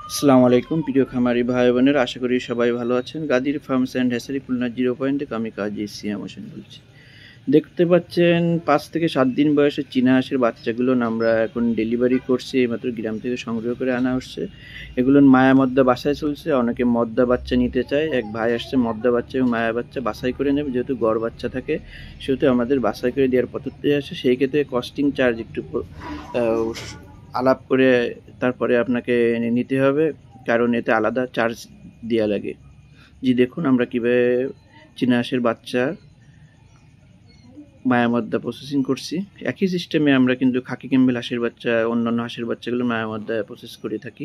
আসসালামু আলাইকুম প্রিয় খামারি ভাই বোনেরা, আশা করি সবাই ভালো আছেন। Gadir farms and hatchery Khulna 0 point থেকে আমি কাজী সিয়াম হোসেন বলছি। দেখতে পাচ্ছেন 5 থেকে 7 দিন বয়সে চীনা হাঁসের বাচ্চাগুলো আমরা এখন ডেলিভারি করছি। এইমাত্র গ্রাম থেকে সংগ্রহ করে আনা হচ্ছে। এগুলো মায়া মদ্দা বাসায় চলছে। অনেকে মদ্দা বাচ্চা নিতে চায়। এক ভাই আসছে মদ্দা বাচ্চা এবং মায়া বাচ্চা বাছাই করে নেবে। যেহেতু গড় বাচ্চা থাকে সেহেতু আমাদের বাছাই করে দেওয়ার পদ্ধতি আছে। সেই ক্ষেত্রে কস্টিং চার্জ একটু আলাপ করে তারপরে আপনাকে নিতে হবে, কারণ এতে আলাদা চার্জ দেওয়া লাগে। জি দেখুন আমরা কীভাবে চীনা হাঁসের বাচ্চা মায়ামদ্দা প্রসেসিং করছি। একই সিস্টেমে আমরা কিন্তু খাকি ক্যাম্বেল হাঁসের বাচ্চা, অন্যান্য হাঁসের বাচ্চাগুলো মায়ামদ্দা প্রসেস করে থাকি।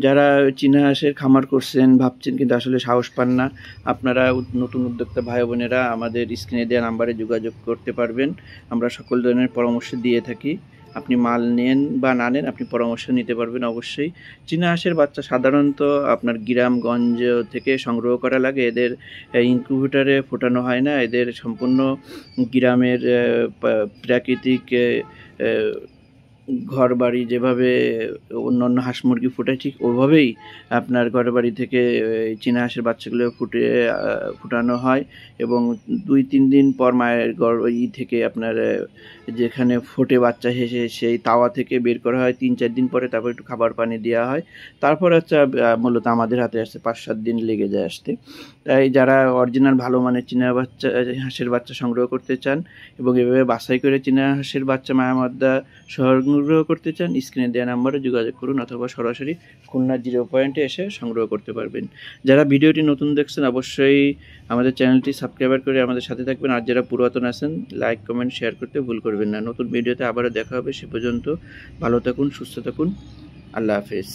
যারা চীনা হাঁসের খামার করছেন ভাবছেন কিন্তু আসলে সাহস পান না, আপনারা নতুন উদ্যোক্তা ভাই বোনেরা আমাদের স্ক্রিনে দেওয়া নাম্বারে যোগাযোগ করতে পারবেন। আমরা সকল ধরনের পরামর্শ দিয়ে থাকি। আপনি মাল নেন বা না নেন, আপনি পরামর্শ নিতে পারবেন অবশ্যই। চীনা হাঁসের বাচ্চা সাধারণত আপনার গ্রামগঞ্জ থেকে সংগ্রহ করা লাগে। এদের ইনকিউবেটরে ফোটানো হয় না। এদের সম্পূর্ণ গ্রামের প্রাকৃতিক ঘর বাড়ি যেভাবে অন্যান্য হাঁস মুরগি ফোটায় ঠিক ওইভাবেই আপনার ঘর বাড়ি থেকে চীনা হাঁসের বাচ্চাগুলো ফুটানো হয় এবং 2-3 দিন পর মায়ের থেকে আপনার যেখানে ফোটে বাচ্চা হেসে সেই তাওয়া থেকে বের করা হয়। 3-4 দিন পরে তারপর একটু খাবার পানি দেওয়া হয়। তারপর হচ্ছে মূলত আমাদের হাতে আসতে 5-7 দিন লেগে যায় আসতে। তাই যারা অরিজিনাল ভালো মানের চীনা হাঁসের বাচ্চা সংগ্রহ করতে চান এবং এভাবে বাছাই করে চীনা হাঁসের বাচ্চা মায়ামদ্দা সংগ্রহ করতে চান, স্ক্রিনে দেওয়া নাম্বারে যোগাযোগ করুন অথবা সরাসরি খুলনা 0 পয়েন্টে এসে সংগ্রহ করতে পারবেন। যারা ভিডিওটি নতুন দেখছেন অবশ্যই আমাদের চ্যানেলটি সাবস্ক্রাইব করে আমাদের সাথে থাকবেন। আর যারা পুরাতন আছেন লাইক কমেন্ট শেয়ার করতে ভুল করবেন না। নতুন ভিডিওতে আবারও দেখা হবে। সে পর্যন্ত ভালো থাকুন, সুস্থ থাকুন। আল্লাহ হাফেজ।